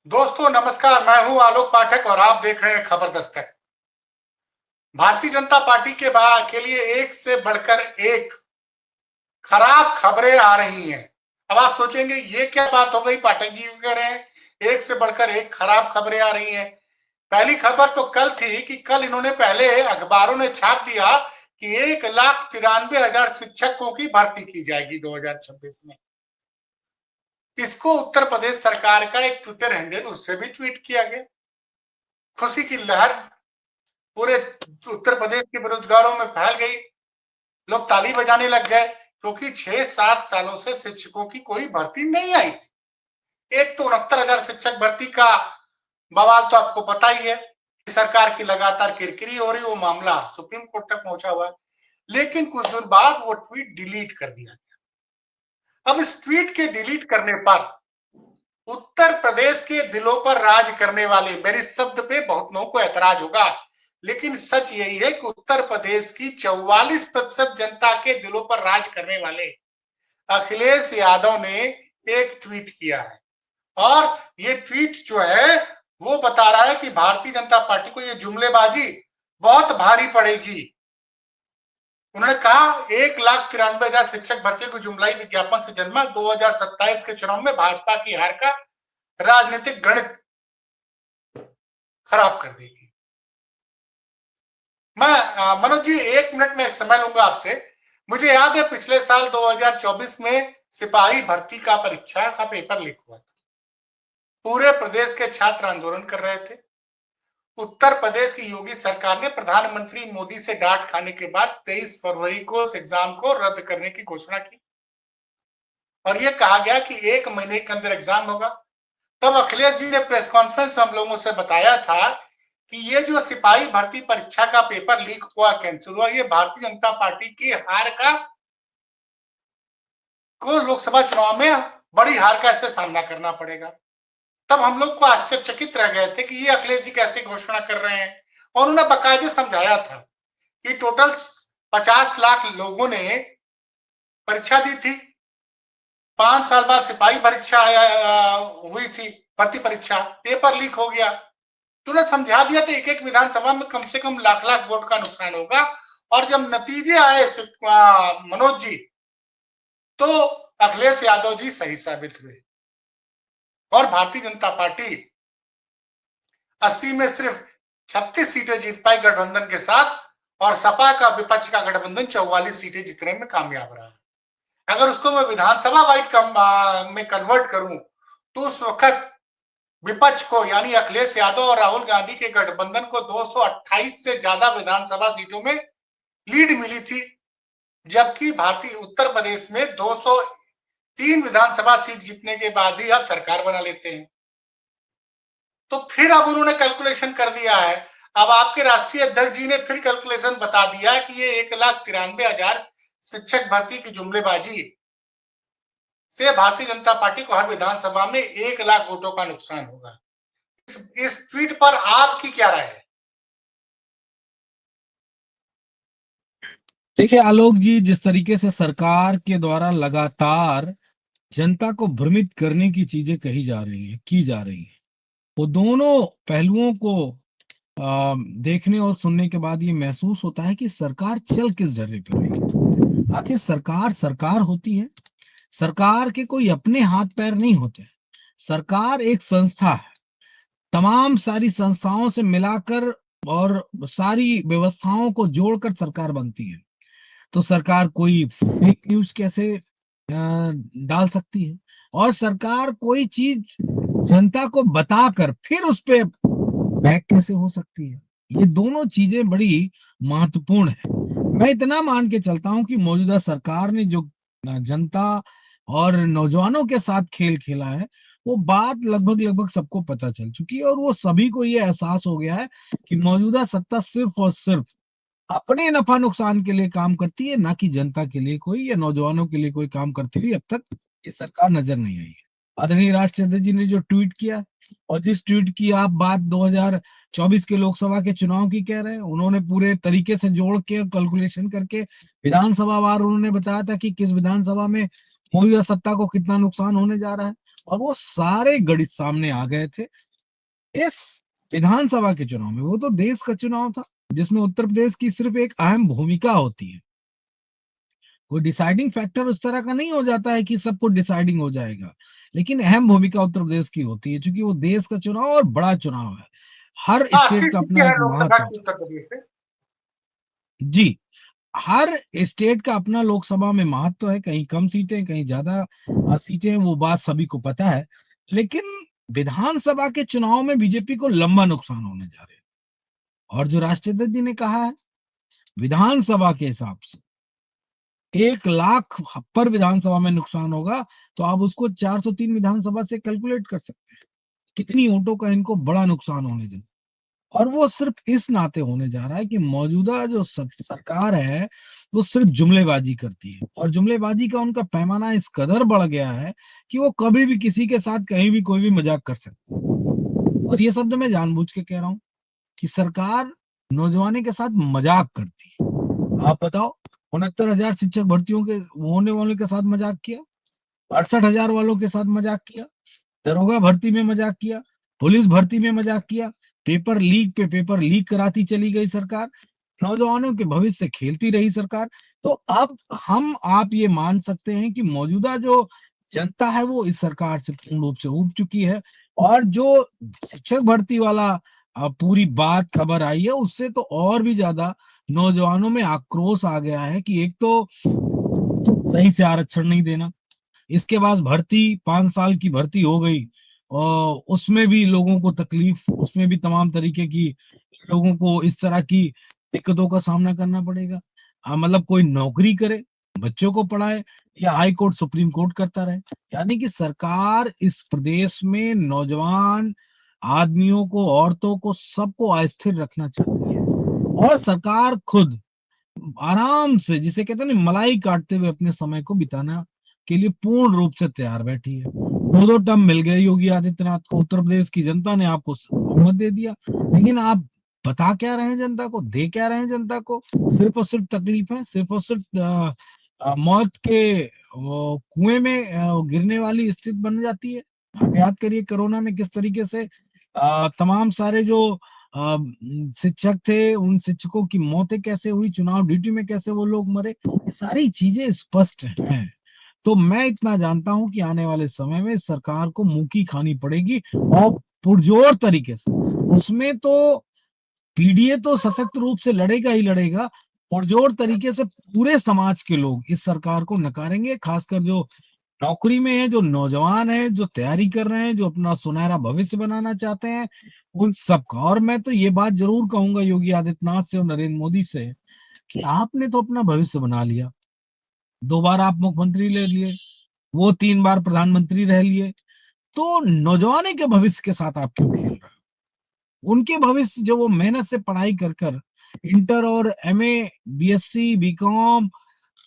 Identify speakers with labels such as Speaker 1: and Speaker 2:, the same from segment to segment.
Speaker 1: दोस्तों नमस्कार। मैं हूं आलोक पाठक और आप देख रहे हैं खबर दस्तक। भारतीय जनता पार्टी के लिए एक से बढ़कर एक खराब खबरें आ रही हैं। अब आप सोचेंगे ये क्या बात हो गई, पाठक जी कह रहे हैं एक से बढ़कर एक खराब खबरें आ रही हैं। पहली खबर तो कल थी कि कल इन्होंने पहले अखबारों ने छाप दिया कि 1,93,000 शिक्षकों की भर्ती की जाएगी 2026 में। इसको उत्तर प्रदेश सरकार का एक ट्विटर हैंडल, उससे भी ट्वीट किया गया। खुशी की लहर पूरे उत्तर प्रदेश के बेरोजगारों में फैल गई। लोग ताली बजाने लग गए क्योंकि 6-7 सालों से शिक्षकों की कोई भर्ती नहीं आई थी। एक तो 69,000 शिक्षक भर्ती का बवाल तो आपको पता ही है। सरकार की लगातार किरकिरी हो रही, वो मामला सुप्रीम कोर्ट तक पहुंचा हुआ है। लेकिन कुछ दिन बाद वो ट्वीट डिलीट कर दिया गया। अब इस ट्वीट के डिलीट करने पर उत्तर प्रदेश के दिलों पर राज करने वाले, मेरे शब्द पे बहुत लोगों को ऐतराज होगा, लेकिन सच यही है कि उत्तर प्रदेश की 44% जनता के दिलों पर राज करने वाले अखिलेश यादव ने एक ट्वीट किया है। और ये ट्वीट जो है वो बता रहा है कि भारतीय जनता पार्टी को ये जुमलेबाजी बहुत भारी पड़ेगी। उन्होंने कहा 1,93,000 शिक्षक भर्ती को जुमलाई विज्ञापन से जन्मा 2027 के चुनाव में भाजपा की हार का राजनीतिक गणित खराब कर देगी। मैं मनोज जी 1 मिनट में समय लूंगा आपसे। मुझे याद है पिछले साल 2024 में सिपाही भर्ती का परीक्षा का पेपर लीक हुआ था। पूरे प्रदेश के छात्र आंदोलन कर रहे थे। उत्तर प्रदेश की योगी सरकार ने प्रधानमंत्री मोदी से डांट खाने के बाद 23 फरवरी को इस एग्जाम को रद्द करने की घोषणा की और यह कहा गया कि 1 महीने के अंदर एग्जाम होगा। तब अखिलेश जी ने प्रेस कॉन्फ्रेंस हम लोगों से बताया था कि ये जो सिपाही भर्ती परीक्षा का पेपर लीक हुआ, कैंसिल हुआ, ये भारतीय जनता पार्टी की हार का को लोकसभा चुनाव में बड़ी हार का ऐसे सामना करना पड़ेगा। तब हम लोग को आश्चर्यचकित रह गए थे कि ये अखिलेश जी कैसे घोषणा कर रहे हैं। और उन्होंने बाकायदे समझाया था कि टोटल 50 लाख लोगों ने परीक्षा दी थी। 5 साल बाद सिपाही परीक्षा हुई थी, भर्ती परीक्षा, पेपर लीक हो गया। तुरंत समझा दिया था एक एक विधानसभा में कम से कम लाख लाख वोट का नुकसान होगा। और जब नतीजे आए मनोज जी, तो अखिलेश यादव जी सही साबित हुए और भारतीय जनता पार्टी 80 में सिर्फ 36 सीटें जीत पाई गठबंधन के साथ, और सपा का विपक्ष का गठबंधन 44 सीटें जीतने में कामयाब रहा। अगर उसको मैं विधानसभा वाइज में कन्वर्ट करूं तो उस वक्त विपक्ष को यानी अखिलेश यादव और राहुल गांधी के गठबंधन को 228 से ज्यादा विधानसभा सीटों में लीड मिली थी, जबकि भारतीय उत्तर प्रदेश में 203 विधानसभा सीट जीतने के बाद ही अब सरकार बना लेते हैं। तो फिर अब उन्होंने कैलकुलेशन कर दिया है। अब आपके राष्ट्रीय अध्यक्ष जी ने फिर कैलकुलेशन बता दिया कि ये 1,93,000 शिक्षक भर्ती की जुमलेबाजी से भारतीय जनता पार्टी को हर विधानसभा में 1 लाख वोटों का नुकसान होगा। इस ट्वीट पर आपकी क्या राय है?
Speaker 2: देखिए आलोक जी, जिस तरीके से सरकार के द्वारा लगातार जनता को भ्रमित करने की चीजें कही जा रही है, की जा रही है, वो दोनों पहलुओं को देखने और सुनने के बाद ये महसूस होता है कि सरकार चल किस डरे पे रही है। आखिर सरकार सरकार होती है। सरकार के कोई अपने हाथ पैर नहीं होते। सरकार एक संस्था है। तमाम सारी संस्थाओं से मिलाकर और सारी व्यवस्थाओं को जोड़कर सरकार बनती है। तो सरकार कोई फेक न्यूज कैसे डाल सकती है, और सरकार कोई चीज जनता को बताकर फिर उस पे बैक कैसे हो सकती है। ये दोनों चीजें बड़ी महत्वपूर्ण है। मैं इतना मान के चलता हूं कि मौजूदा सरकार ने जो जनता और नौजवानों के साथ खेल खेला है, वो बात लगभग लगभग सबको पता चल चुकी है और वो सभी को ये एहसास हो गया है कि मौजूदा सत्ता सिर्फ और सिर्फ अपने नफा नुकसान के लिए काम करती है, ना कि जनता के लिए कोई या नौजवानों के लिए कोई काम करती हुई अब तक ये सरकार नजर नहीं आई है। आदरणीय राष्ट्रपति जी ने जो ट्वीट किया, और जिस ट्वीट की आप बात 2024 के लोकसभा के चुनाव की कह रहे हैं, उन्होंने पूरे तरीके से जोड़ के कैलकुलेशन करके विधानसभा वार उन्होंने बताया था कि किस विधानसभा में मौजूदा सत्ता को कितना नुकसान होने जा रहा है। और वो सारे गणित सामने आ गए थे इस विधानसभा के चुनाव में। वो तो देश का चुनाव था जिसमें उत्तर प्रदेश की सिर्फ एक अहम भूमिका होती है। कोई डिसाइडिंग फैक्टर उस तरह का नहीं हो जाता है कि सब कुछ डिसाइडिंग हो जाएगा, लेकिन अहम भूमिका उत्तर प्रदेश की होती है क्योंकि वो देश का चुनाव और बड़ा चुनाव है। हर
Speaker 1: हाँ,
Speaker 2: स्टेट
Speaker 1: 80
Speaker 2: का
Speaker 1: सीटें
Speaker 2: अपना
Speaker 1: हैं
Speaker 2: एक
Speaker 1: लोकसभा
Speaker 2: महत्व
Speaker 1: की
Speaker 2: होता
Speaker 1: उत्तर प्रदेश से।
Speaker 2: है। जी, हर स्टेट का अपना लोकसभा में महत्व है, कहीं कम सीटें, कहीं ज्यादा सीटें, वो बात सभी को पता है। लेकिन विधानसभा के चुनाव में बीजेपी को लंबा नुकसान होने जा रहा है। और जो राष्ट्रपति जी ने कहा है, विधानसभा के हिसाब से 1 लाख पर विधानसभा में नुकसान होगा, तो आप उसको 403 विधानसभा से कैलकुलेट कर सकते हैं कितनी वोटों का इनको बड़ा नुकसान होने जा रहा है। और वो सिर्फ इस नाते होने जा रहा है कि मौजूदा जो सरकार है वो सिर्फ जुमलेबाजी करती है, और जुमलेबाजी का उनका पैमाना इस कदर बढ़ गया है कि वो कभी भी किसी के साथ कहीं भी कोई भी मजाक कर सकते हैं। और ये शब्द मैं जानबूझ के कह रहा हूँ कि सरकार नौजवानी के साथ मजाक करती है। आप बताओ, 69,000 शिक्षक भर्तियों के होने वालों के साथ मजाक किया, 68,000 वालों के साथ मजाक किया, दरोगा भर्ती में मजाक किया, पुलिस भर्ती में मजाक किया, पेपर लीक पे पेपर लीक कराती चली गई सरकार, नौजवानों के भविष्य से खेलती रही सरकार। तो अब हम आप ये मान सकते हैं कि मौजूदा जो जनता है वो इस सरकार से पूर्ण रूप से ऊब चुकी है। और जो शिक्षक भर्ती वाला पूरी बात खबर आई है, उससे तो और भी ज्यादा नौजवानों में आक्रोश आ गया है कि एक तो सही से आरक्षण नहीं देना, इसके बाद भर्ती 5 साल की भर्ती हो गई और उसमें भी लोगों को तकलीफ, उसमें भी तमाम तरीके की लोगों को इस तरह की दिक्कतों का सामना करना पड़ेगा। मतलब कोई नौकरी करे, बच्चों को पढ़ाए, या हाई कोर्ट सुप्रीम कोर्ट करता रहे। यानी कि सरकार इस प्रदेश में नौजवान आदमियों को, औरतों को, सबको अस्थिर रखना चाहती है। और सरकार खुद आराम से, जिसे कहते हैं ना, मलाई काटते हुए अपने समय को बिताना के लिए पूर्ण रूप से तैयार बैठी है। 2-2 टर्म मिल गए योगी आदित्यनाथ को, उत्तर प्रदेश की जनता ने आपको बहुमत दे दिया, लेकिन आप बता क्या रहे हैं जनता को, दे क्या रहे हैं जनता को? सिर्फ और सिर्फ तकलीफ है, सिर्फ और सिर्फ मौत के कुएं में गिरने वाली स्थिति बन जाती है। आप याद करिए कोरोना में किस तरीके से तमाम सारे जो शिक्षक थे, उन शिक्षकों की मौतें कैसे हुई, चुनाव ड्यूटी में कैसे वो लोग मरे, ये सारी चीजें स्पष्ट हैं। तो मैं इतना जानता हूं कि आने वाले समय में सरकार को मुंह की खानी पड़ेगी, और पुरजोर तरीके से। उसमें तो पीडीए तो सशक्त रूप से लड़ेगा ही लड़ेगा, पुरजोर तरीके से पूरे समाज के लोग इस सरकार को नकारेंगे, खासकर जो नौकरी में है, जो नौजवान है, जो तैयारी कर रहे हैं, जो अपना सुनहरा भविष्य बनाना चाहते हैं, उन सबका। और मैं तो ये बात जरूर कहूंगा योगी आदित्यनाथ से और नरेंद्र मोदी से कि आपने तो अपना भविष्य बना लिया, 2 बार आप मुख्यमंत्री ले लिए, वो 3 बार प्रधानमंत्री रह लिए, तो नौजवानों के भविष्य के साथ आप क्यों खेल रहे हो? उनके भविष्य जो वो मेहनत से पढ़ाई कर कर इंटर और एमए, बीएससी, बीकॉम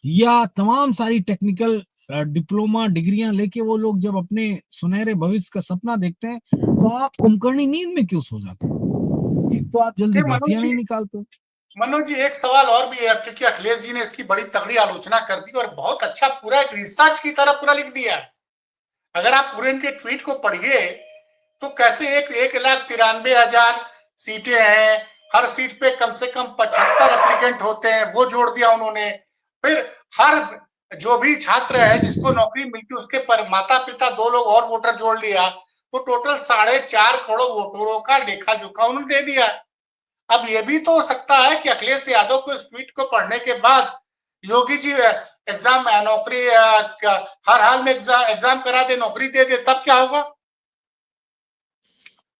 Speaker 2: या तमाम सारी टेक्निकल डिप्लोमा डिग्रियां लेके वो लोग जब अपने सुनहरे भविष्य का सपना देखते हैं, तो आप कुंभकर्णी नींद में क्यों सो जाते हैं? एक तो आप जल्दी
Speaker 1: ये मनोज
Speaker 2: भर्तियां
Speaker 1: जी,
Speaker 2: नहीं निकालते।
Speaker 1: एक सवाल और भी है। अब क्योंकि अखिलेश जी ने इसकी बड़ी तगड़ी आलोचना कर दी और बहुत अच्छा पूरा एक रिसर्च की तरह पूरा लिख दिया है। अगर आप पूरे इनके ट्वीट को पढ़िए तो कैसे 1,93,000 सीटें हैं, हर सीट पे कम से कम 75 एप्लीकेंट होते हैं, वो जोड़ दिया उन्होंने। फिर हर जो भी छात्र है जिसको नौकरी मिलती है उसके पर माता पिता 2 लोग और वोटर जोड़ लिया, तो टोटल 4.5 करोड़ वोटरों का लेखा जोखा उन्होंने दे दिया। अब ये भी तो हो सकता है कि अखिलेश यादव को इस ट्वीट को पढ़ने के बाद योगी जी एग्जाम नौकरी हर हाल में एग्जाम करा दे, नौकरी दे दे, तब क्या होगा?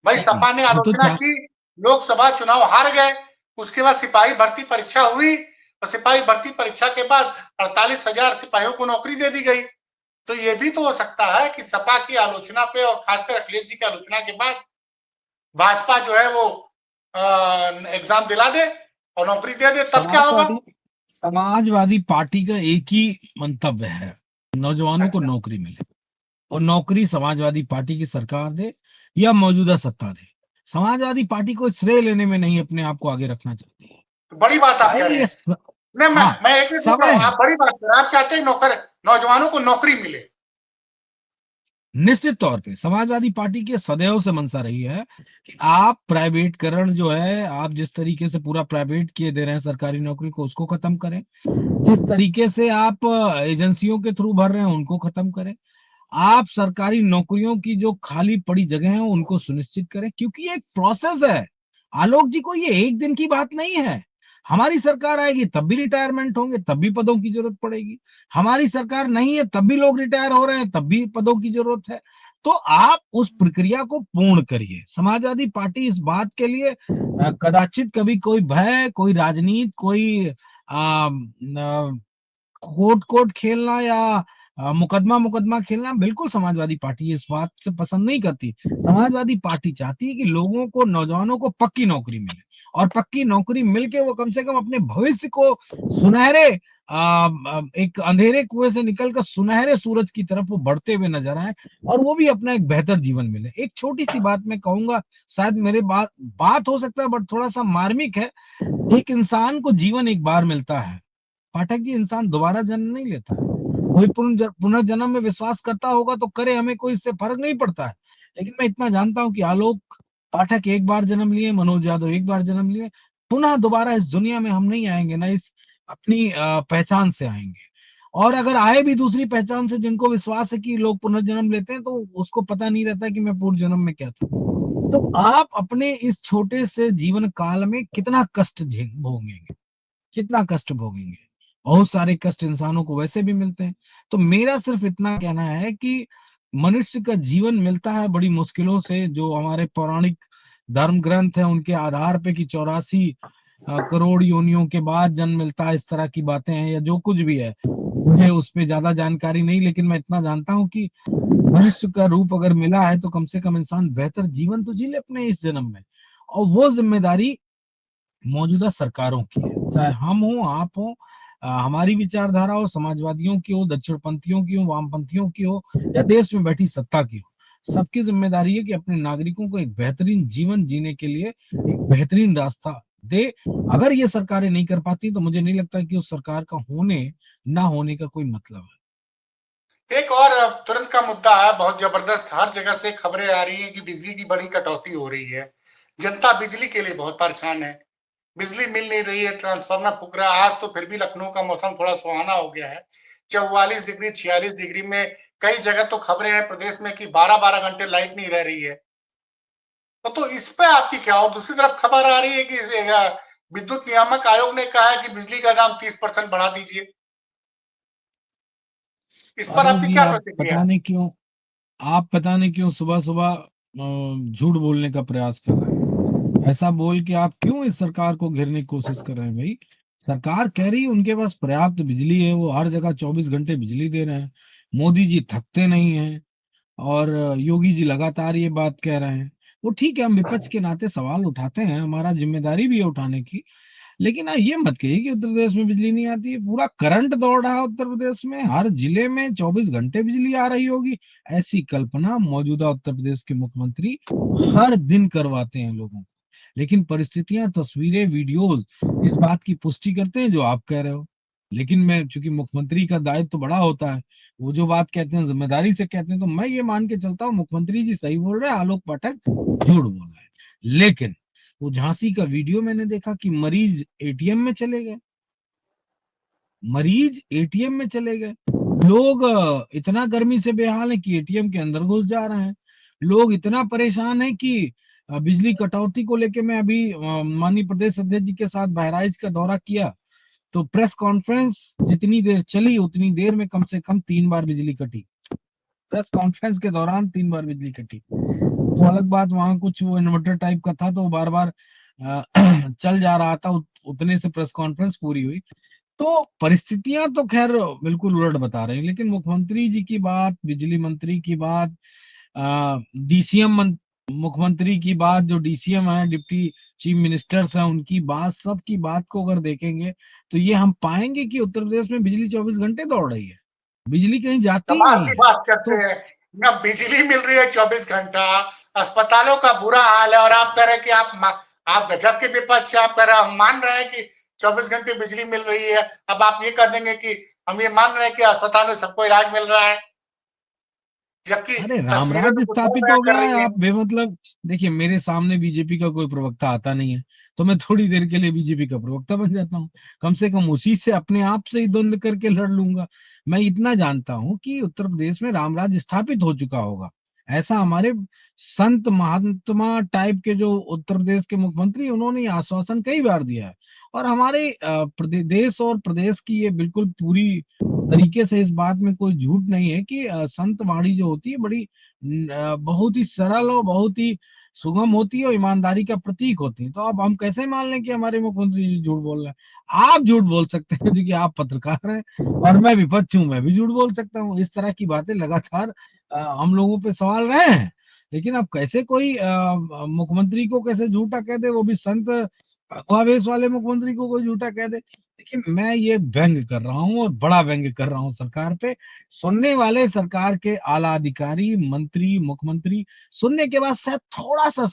Speaker 1: भाई
Speaker 2: नहीं,
Speaker 1: सपा ने
Speaker 2: हम तो
Speaker 1: आलोचना
Speaker 2: चाह
Speaker 1: की, लोकसभा चुनाव हार गए, उसके बाद सिपाही भर्ती परीक्षा हुई और सिपाही भर्ती परीक्षा के बाद 48,000 सिपाहियों को नौकरी दे दी गई। तो ये भी तो हो सकता है कि सपा की आलोचना पे और खासकर अखिलेश जी की आलोचना के बाद भाजपा जो है वो एग्जाम दिला दे और नौकरी दे दे, तब क्या होगा?
Speaker 2: समाजवादी समाजवादी पार्टी का एक ही मंतव्य है, नौजवानों को
Speaker 1: अच्छा,
Speaker 2: नौकरी मिले, और नौकरी समाजवादी पार्टी की सरकार दे या मौजूदा सत्ता दे। समाजवादी पार्टी को श्रेय लेने में नहीं अपने आप को आगे रखना चाहती है।
Speaker 1: तो बड़ी बात आप
Speaker 2: चाहे
Speaker 1: कह रहे
Speaker 2: ये
Speaker 1: हैं। नहीं,
Speaker 2: हाँ,
Speaker 1: मैं एक बोल रहा
Speaker 2: समय
Speaker 1: हूँ,
Speaker 2: है।
Speaker 1: आप बड़ी बात कर रहे हैं, आप चाहते हैं नौकर नौजवानों को नौकरी मिले।
Speaker 2: निश्चित तौर पे समाजवादी पार्टी की सदैव से मंशा रही है कि आप प्राइवेटकरण जो है, आप जिस तरीके से पूरा प्राइवेट किए दे रहे हैं सरकारी नौकरी को, उसको खत्म करें। जिस तरीके से आप एजेंसियों के थ्रू भर रहे हैं, उनको खत्म करें। आप सरकारी नौकरियों की जो खाली पड़ी जगह है, उनको सुनिश्चित करें, क्योंकि ये एक प्रोसेस है। आलोक जी, को ये एक दिन की बात नहीं है। हमारी सरकार आएगी तब भी रिटायरमेंट होंगे, तब भी पदों की जरूरत पड़ेगी। हमारी सरकार नहीं है तब भी लोग रिटायर हो रहे हैं, तब भी पदों की जरूरत है। तो आप उस प्रक्रिया को पूर्ण करिए। समाजवादी पार्टी इस बात के लिए कदाचित कभी कोई भय, कोई राजनीति, कोई कोर्ट कोर्ट खेलना या मुकदमा मुकदमा खेलना, बिल्कुल समाजवादी पार्टी इस बात से पसंद नहीं करती। समाजवादी पार्टी चाहती है कि लोगों को, नौजवानों को पक्की नौकरी मिले, और पक्की नौकरी मिलके वो कम से कम अपने भविष्य को सुनहरे, एक अंधेरे कुएं से निकलकर सुनहरे सूरज की तरफ वो बढ़ते हुए नजर आए, और वो भी अपना एक बेहतर जीवन मिले। एक छोटी सी बात मैं कहूंगा, शायद मेरे बात बात हो सकता है बट थोड़ा सा मार्मिक है। एक इंसान को जीवन एक बार मिलता है पाठक जी, इंसान दोबारा जन्म नहीं लेता है। कोई पुनर्जन्म में विश्वास करता होगा तो करे, हमें कोई इससे फर्क नहीं पड़ता है। लेकिन मैं इतना जानता हूं कि आलोक पाठक एक बार जन्म लिए, मनोज यादव एक बार जन्म लिए, पुनः दोबारा इस दुनिया में हम नहीं आएंगे, ना इस अपनी पहचान से आएंगे। और अगर आए भी दूसरी पहचान से, जिनको विश्वास है कि लोग पुनर्जन्म लेते हैं, तो उसको पता नहीं रहता कि मैं पूर्व जन्म में क्या था। तो आप अपने इस छोटे से जीवन काल में कितना कष्ट भोगेंगे, कितना कष्ट भोगेंगे। बहुत सारे कष्ट इंसानों को वैसे भी मिलते हैं। तो मेरा सिर्फ इतना कहना है कि मनुष्य का जीवन मिलता है बड़ी मुश्किलों से। जो हमारे पौराणिक धर्म ग्रंथ है उनके आधार पे कि 84 करोड़ योनियों के बाद जन्म मिलता है, इस तरह की बातें हैं या जो कुछ भी है, मुझे उस पे ज्यादा जानकारी नहीं। लेकिन मैं इतना जानता हूँ कि मनुष्य का रूप अगर मिला है तो कम से कम इंसान बेहतर जीवन तो जी ले अपने इस जन्म में। और वो जिम्मेदारी मौजूदा सरकारों की है, चाहे हम हो, आप हो, हमारी विचारधारा हो, समाजवादियों की हो, दक्षिणपंथियों की हो, वामपंथियों की हो, या देश में बैठी सत्ता की हो। सबकी जिम्मेदारी है कि अपने नागरिकों को एक बेहतरीन जीवन जीने के लिए एक बेहतरीन रास्ता दे। अगर ये सरकारें नहीं कर पाती तो मुझे नहीं लगता कि उस सरकार का होने ना होने का कोई मतलब है।
Speaker 1: एक और तुरंत का मुद्दा है, बहुत जबरदस्त, हर जगह से खबरें आ रही हैं कि बिजली की बड़ी कटौती हो रही है। जनता बिजली के लिए बहुत परेशान है, बिजली मिल नहीं रही है, ट्रांसफार्मर फूक रहा है। आज तो फिर भी लखनऊ का मौसम थोड़ा सुहाना हो गया है। 44 डिग्री 46 डिग्री में कई जगह तो खबरें हैं प्रदेश में कि 12-12 घंटे लाइट नहीं रह रही है। तो इस पे आपकी क्या? और दूसरी तरफ खबर आ रही है कि विद्युत नियामक आयोग ने कहा है कि बिजली का दाम 30% बढ़ा दीजिए। इस पर
Speaker 2: आलोक
Speaker 1: आपकी
Speaker 2: जी,
Speaker 1: क्या
Speaker 2: आप
Speaker 1: प्रतिक्रिया
Speaker 2: पता
Speaker 1: है?
Speaker 2: नहीं क्यों, सुबह सुबह झूठ बोलने का प्रयास कर रहे हैं। ऐसा बोल के आप क्यों इस सरकार को घेरने की कोशिश कर रहे हैं भाई? सरकार कह रही है उनके पास पर्याप्त बिजली है, वो हर जगह 24 घंटे बिजली दे रहे हैं। मोदी जी थकते नहीं हैं, और योगी जी लगातार ये बात कह रहे हैं। वो ठीक है, हम विपक्ष के नाते सवाल उठाते हैं, हमारा जिम्मेदारी भी है उठाने की। लेकिन ये मत कहिए कि उत्तर प्रदेश में बिजली नहीं आती है। पूरा करंट दौड़ रहा है उत्तर प्रदेश में, हर जिले में 24 घंटे बिजली आ रही होगी। ऐसी कल्पना मौजूदा उत्तर प्रदेश के मुख्यमंत्री हर दिन करवाते हैं लोगों को। लेकिन परिस्थितियां, तस्वीरें, वीडियोस इस बात की पुष्टि करते हैं जो आप कह रहे हो। लेकिन मैं, चूंकि मुख्यमंत्री का दायित्व तो बड़ा होता है, वो जो बात कहते हैं जिम्मेदारी से कहते हैं, तो मैं ये मान के चलता हूँ मुख्यमंत्री जी सही बोल रहे हैं, आलोक पाठक झूठ बोल रहे हैं। लेकिन वो झांसी का वीडियो मैंने देखा कि मरीज एटीएम में चले गए, मरीज एटीएम में चले गए। लोग इतना गर्मी से बेहाल है कि एटीएम के अंदर घुस जा रहे हैं। लोग इतना परेशान है कि बिजली कटौती को लेके मैं अभी माननीय प्रदेश अध्यक्ष जी के साथ बहराइच का दौरा किया, तो प्रेस कॉन्फ्रेंस जितनी देर चली उतनी देर में कम से कम 3 बार बिजली कटी। प्रेस कॉन्फ्रेंस के दौरान 3 बार बिजली कटी। तो अलग बात, वहां कुछ वो इन्वर्टर टाइप का था तो बार बार चल जा रहा था, उतने से प्रेस कॉन्फ्रेंस पूरी हुई। तो परिस्थितियां तो खैर बिल्कुल उलट बता रही हैं। लेकिन मुख्यमंत्री जी की बात, बिजली मंत्री की बात, डीसीएम मुख्यमंत्री की बात, जो डीसीएम है, डिप्टी चीफ मिनिस्टर्स हैं, उनकी बात, सबकी बात को अगर देखेंगे तो ये हम पाएंगे कि उत्तर प्रदेश में बिजली 24 घंटे दौड़ रही है, बिजली कहीं जाती ही
Speaker 1: कमाल
Speaker 2: नहीं
Speaker 1: की
Speaker 2: है।
Speaker 1: बात करते
Speaker 2: तो
Speaker 1: हैं। ना बिजली मिल रही है 24 घंटा, अस्पतालों का बुरा हाल है, और आप कह रहे हैं कि आप गजब के विपक्ष है। आप कह रहे हैं हम मान रहे हैं कि 24 घंटे बिजली मिल रही है, अब आप ये कह देंगे कि हम ये मान रहे हैं कि अस्पताल में सबको इलाज मिल रहा है। जबकि
Speaker 2: अरे
Speaker 1: तस्वीरें
Speaker 2: रामराज
Speaker 1: तो कुछ और
Speaker 2: स्थापित
Speaker 1: बयां
Speaker 2: हो
Speaker 1: कर
Speaker 2: गया है,
Speaker 1: रही हैं।
Speaker 2: आप बेमतलब। देखिए, मेरे सामने बीजेपी का कोई प्रवक्ता आता नहीं है, तो मैं थोड़ी देर के लिए बीजेपी का प्रवक्ता बन जाता हूँ। कम से कम उसी से अपने आप से ही द्वंद करके लड़ लूंगा। मैं इतना जानता हूं कि उत्तर प्रदेश में रामराज स्थापित हो चुका होगा। ऐसा हमारे संत महात्मा टाइप के जो उत्तर प्रदेश के मुख्यमंत्री, उन्होंने ये आश्वासन कई बार दिया है। और हमारे देश और प्रदेश की ये बिल्कुल पूरी तरीके से इस बात में कोई झूठ नहीं है कि संत वाणी जो होती है बड़ी बहुत ही सरल और बहुत ही सुगम होती है और ईमानदारी का प्रतीक होती है। तो अब हम कैसे मान लें कि हमारे मुख्यमंत्री जी झूठ बोल रहे हैं? आप झूठ बोल सकते हैं क्योंकि आप पत्रकार हैं, और मैं विपक्ष हूं, मैं भी झूठ बोल सकता हूँ। इस तरह की बातें लगातार हम लोगों पे सवाल रहे हैं। लेकिन अब कैसे कोई मुख्यमंत्री को कैसे झूठा कह दे, वो भी संत भगवावेश वाले मुख्यमंत्री को कोई झूठा कह दे? लेकिन मैं ये व्यंग कर रहा हूँ और बड़ा व्यंग कर रहा हूँ सरकार पे। सुनने वाले सरकार के आला अधिकारी, मंत्री, मुख्यमंत्री सुनने के बाद शायद थोड़ा सा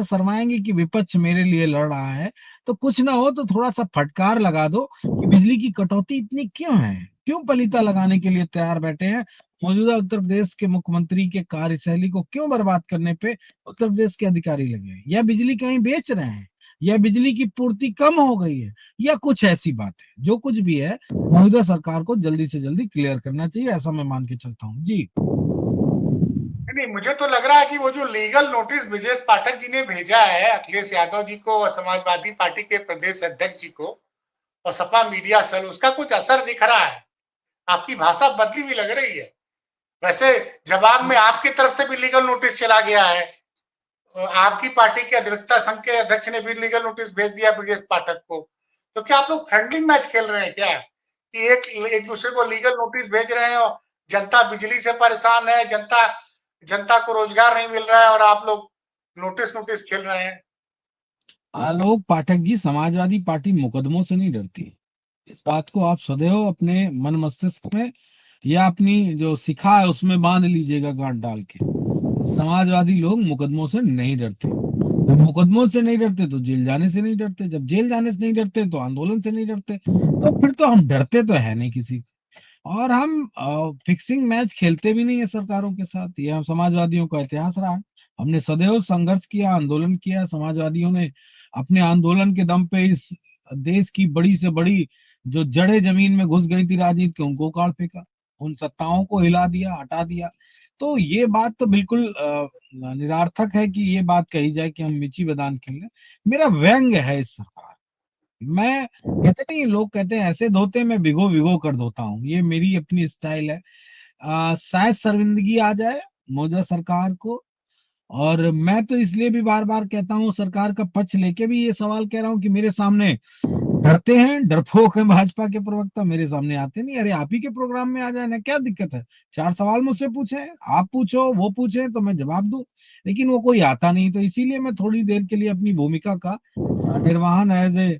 Speaker 2: शर्माएंगे कि विपक्ष मेरे लिए लड़ रहा है। तो कुछ ना हो तो थोड़ा सा फटकार लगा दो कि बिजली की कटौती इतनी क्यों है, क्यों पलीता लगाने के लिए तैयार बैठे हैं। मौजूदा उत्तर प्रदेश के मुख्यमंत्री के कार्यशैली को क्यों बर्बाद करने पे उत्तर प्रदेश के अधिकारी लगे हैं? या बिजली कहीं बेच रहे हैं, या बिजली की पूर्ति कम हो गई है, या कुछ ऐसी बात है? जो कुछ भी है, मौजूदा सरकार को जल्दी से जल्दी क्लियर करना चाहिए, ऐसा मैं मान के चलता हूँ जी।
Speaker 1: नहीं, मुझे तो लग रहा है कि वो जो लीगल नोटिस ब्रजेश पाठक जी ने भेजा है अखिलेश यादव जी को और समाजवादी पार्टी के प्रदेश अध्यक्ष जी को और सपा मीडिया सेल, उसका कुछ असर दिख रहा है। आपकी भाषा बदली हुई लग रही है। वैसे जवाब में आपकी तरफ से भी लीगल नोटिस चला गया है। आपकी पार्टी के अधिवक्ता संघ के अध्यक्ष ने भी लीगल नोटिस भेज दिया ब्रजेश पाठक को। तो क्या आप लोग फ्रेंडली मैच खेल रहे हैं क्या, कि एक एक दूसरे को लीगल नोटिस भेज रहे हैं और जनता बिजली से परेशान है, जनता जनता को रोजगार नहीं मिल रहा है और आप लोग नोटिस नोटिस खेल रहे हैं?
Speaker 2: आलोक पाठक जी, समाजवादी पार्टी मुकदमों से नहीं डरती। इस बात को आप सदैव अपने मन मस्तिष्क में या अपनी जो सिखा है उसमें बांध लीजिएगा गांठ डाल के। समाजवादी लोग मुकदमों से नहीं डरते। जब मुकदमों से नहीं डरते तो जेल जाने से नहीं डरते, जब जेल जाने से नहीं डरते तो आंदोलन से नहीं डरते। तो फिर तो हम डरते तो है नहीं किसी को। और हम फिक्सिंग मैच खेलते भी नहीं है सरकारों के साथ। ये हम समाजवादियों का इतिहास रहा है। हमने सदैव संघर्ष किया, आंदोलन किया। समाजवादियों ने अपने आंदोलन के दम पे इस देश की बड़ी से बड़ी जो जड़ें जमीन में घुस गई थी राजनीति के, उनको उखाड़ फेंका, उन सत्ताओं को हिला दिया, हटा दिया। तो ये बात तो बिल्कुल निरार्थक है कि ये बात कही जाए कि हम मिची बदान खेल रहे। मेरा व्यंग है इस सरकार। मैं कहते नहीं, लोग कहते हैं ऐसे धोते, मैं भिगो भिगो कर धोता हूँ। ये मेरी अपनी स्टाइल है। शायद शर्मिंदगी आ जाए मौजूदा सरकार को। और मैं तो इसलिए भी बार बार कहता हूँ, सरकार का पक्ष लेके भी ये सवाल कह रहा हूँ कि मेरे सामने डरते हैं, डरपोक है भाजपा के प्रवक्ता, मेरे सामने आते नहीं। अरे आप ही के प्रोग्राम में आ जाए ना, क्या दिक्कत है? 4 सवाल मुझसे पूछे, आप पूछो, वो पूछे तो मैं जवाब दूं। लेकिन वो कोई आता नहीं, तो इसीलिए मैं थोड़ी देर के लिए अपनी भूमिका का निर्वहन एज ए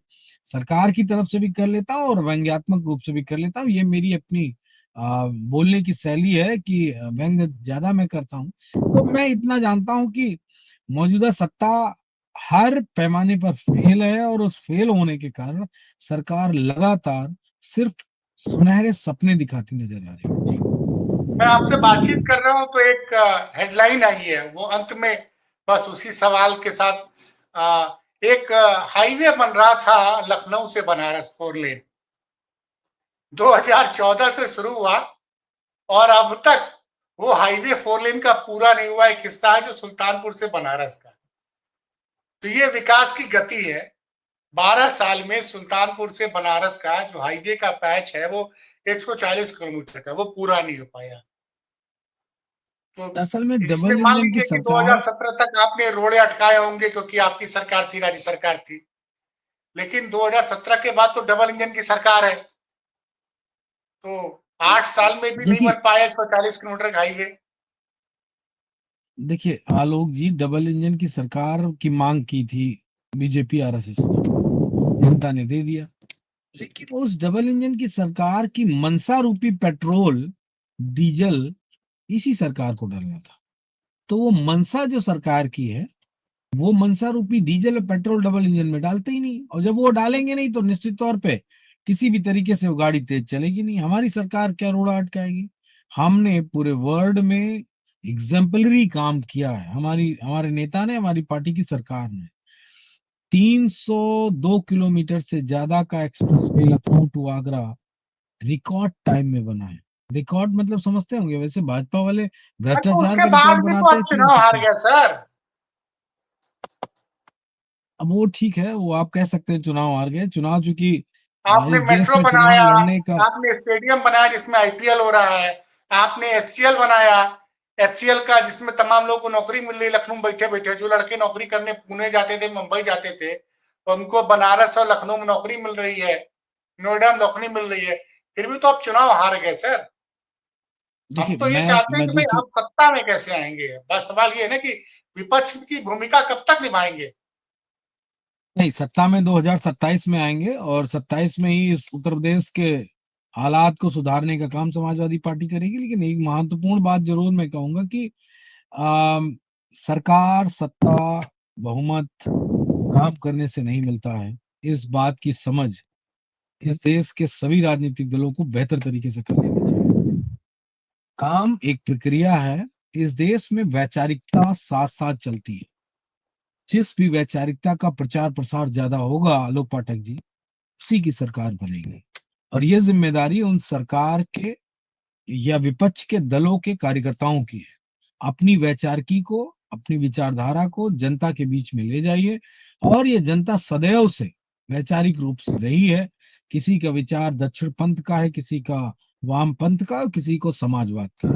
Speaker 2: सरकार की तरफ से भी कर लेता हूँ और व्यंग्यात्मक रूप से भी कर लेता हूँ। ये मेरी अपनी बोलने की शैली है कि व्यंग ज्यादा मैं करता हूँ। तो मैं इतना जानता हूँ कि मौजूदा सत्ता हर पैमाने पर फेल है, और उस फेल होने के कारण सरकार लगातार सिर्फ सुनहरे सपने दिखाती नजर आ रही है जी।
Speaker 1: मैं आपसे बातचीत कर रहा हूं तो एक हेडलाइन आई है, वो अंत में बस उसी सवाल के साथ एक हाईवे बन रहा था लखनऊ से बनारस, 4 लेन, 2014 से शुरू हुआ और अब तक वो हाईवे 4 लेन का पूरा नहीं हुआ। एक हिस्सा है जो सुल्तानपुर से बनारस का। तो ये विकास की गति है। 12 साल में सुल्तानपुर से बनारस का जो हाईवे का पैच है वो 140 किलोमीटर का, वो पूरा नहीं हो पाया। तो
Speaker 2: असल में
Speaker 1: इससे
Speaker 2: डबल
Speaker 1: मान
Speaker 2: इंजन की
Speaker 1: लीजिए कि
Speaker 2: सरकार।
Speaker 1: 2017 तक आपने रोड़े अटकाए होंगे क्योंकि आपकी सरकार थी, राज्य सरकार थी। लेकिन 2017 के बाद तो डबल इंजन की सरकार है। तो 8 साल में भी नहीं
Speaker 2: देखिए
Speaker 1: बन पाया 140 किलोमीटर का हाईवे।
Speaker 2: देखिए आलोक जी, डबल इंजन की सरकार की मांग की थी बीजेपी आरएसएस ने, जनता ने दे दिया। लेकिन उस डबल इंजन की सरकार की मनसा रूपी पेट्रोल डीजल इसी सरकार को डालना था। तो वो मनसा जो सरकार की है, वो मनसा रूपी डीजल और पेट्रोल डबल इंजन में डालते ही नहीं। और जब वो डालेंगे नहीं तो निश्चित तौर पे किसी भी तरीके से वो गाड़ी तेज चलेगी नहीं। हमारी सरकार क्या रोड़ा अटकाएगी? हमने पूरे वर्ल्ड में एग्जाम्पलरी काम किया है। हमारे नेता ने, हमारी पार्टी की सरकार ने 302 किलोमीटर से ज्यादा का expressway Lucknow to Agra record time में बना है। रिकॉर्ड मतलब समझते होंगे, वैसे भाजपा वाले
Speaker 1: तो
Speaker 2: भ्रष्टाचार
Speaker 1: उसके
Speaker 2: का
Speaker 1: बाद
Speaker 2: रिकॉर्ड
Speaker 1: भी तो
Speaker 2: बनाते
Speaker 1: आप
Speaker 2: हैं
Speaker 1: चुनाव हार
Speaker 2: 365।
Speaker 1: गए सर।
Speaker 2: अब वो ठीक है, वो आप कह सकते हैं चुनाव हार गए। चुनाव चूंकि
Speaker 1: आपने
Speaker 2: इस देश
Speaker 1: मेट्रो
Speaker 2: में चुनाव
Speaker 1: बनाया,
Speaker 2: लड़ने का,
Speaker 1: आपने स्टेडियम बनाया जिसमें आईपीएल हो रहा है, आपने एचसीएल बनाया, एचसीएल का जिसमें तमाम लोगों को नौकरी मिल रही लखनऊ में बैठे बैठे। जो लड़के नौकरी करने पुणे जाते थे, मुंबई जाते थे, तो उनको बनारस और लखनऊ में नौकरी मिल रही है, नोएडा में नौकरी मिल रही है। फिर भी तो आप चुनाव हार गए सर। हम
Speaker 2: देखिए
Speaker 1: तो ये चाहते हैं
Speaker 2: मैं
Speaker 1: कि भाई
Speaker 2: दूसरी,
Speaker 1: आप सत्ता में कैसे आएंगे। बस सवाल ये है ना कि विपक्ष की भूमिका कब तक निभाएंगे।
Speaker 2: नहीं, सत्ता में 2027 में आएंगे, और 27 में ही इस उत्तर प्रदेश के हालात को सुधारने का काम समाजवादी पार्टी करेगी। लेकिन एक महत्वपूर्ण बात जरूर मैं कहूंगा कि आम, सरकार, सत्ता, बहुमत काम करने से नहीं मिलता है। इस बात की समझ इस देश के सभी राजनीतिक दलों को बेहतर तरीके से कर लेनी चाहिए। काम एक प्रक्रिया है। इस देश में वैचारिकता साथ साथ चलती है। जिस भी वैचारिकता का प्रचार प्रसार ज्यादा होगा, आलोक पाठक जी, उसी की सरकार बनेगी। और ये जिम्मेदारी उन सरकार के या विपक्ष के दलों के कार्यकर्ताओं की है। अपनी वैचारिकी को, अपनी विचारधारा को जनता के बीच में ले जाइए। और ये जनता सदैव से वैचारिक रूप से रही है। किसी का विचार दक्षिण पंथ का है, किसी का वाम पंथ का, और किसी को समाजवाद का है।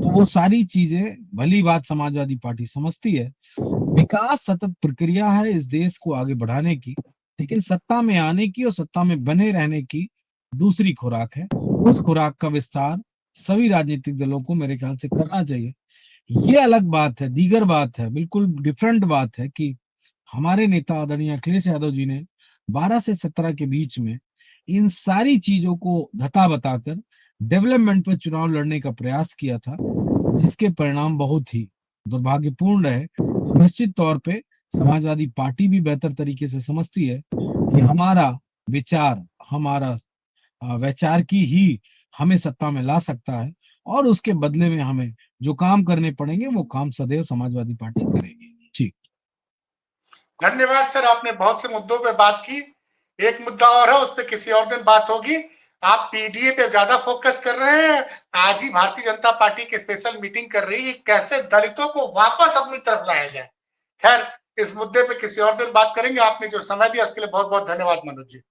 Speaker 2: तो वो सारी चीजें भली बात समाजवादी पार्टी समझती है। विकास सतत प्रक्रिया है इस देश को आगे बढ़ाने की। लेकिन सत्ता में आने की और सत्ता में बने रहने की दूसरी खुराक है। उस खुराक का विस्तार सभी राजनीतिक दलों को मेरे ख्याल से करना चाहिए। ये अलग बात है, दीगर बात है, बिल्कुल डिफरेंट बात है कि हमारे नेता आदरणीय अखिलेश यादव जी ने 12 से 17 के बीच में इन सारी चीजों को धता बताकर डेवलपमेंट पर चुनाव लड़ने का प्रयास किया था, जिसके परिणाम बहुत ही दुर्भाग्यपूर्ण रहे। तो निश्चित तौर पे समाजवादी पार्टी भी बेहतर तरीके से समझती है कि हमारा विचार, हमारा वैचार की ही हमें सत्ता में ला सकता है। और उसके बदले में हमें जो काम करने पड़ेंगे वो काम सदैव समाजवादी पार्टी करेगी। जी।
Speaker 1: धन्यवाद सर, आपने बहुत से मुद्दों पे बात की। एक मुद्दा और है, उस पर किसी और दिन बात होगी। आप पीडीए पे ज्यादा फोकस कर रहे हैं। आज ही भारतीय जनता पार्टी की स्पेशल मीटिंग कर रही है कि कैसे दलितों को वापस अपनी तरफ लाया जाए। खैर, इस मुद्दे पे किसी और दिन बात करेंगे। आपने जो समय दिया उसके लिए बहुत बहुत धन्यवाद मनोज जी।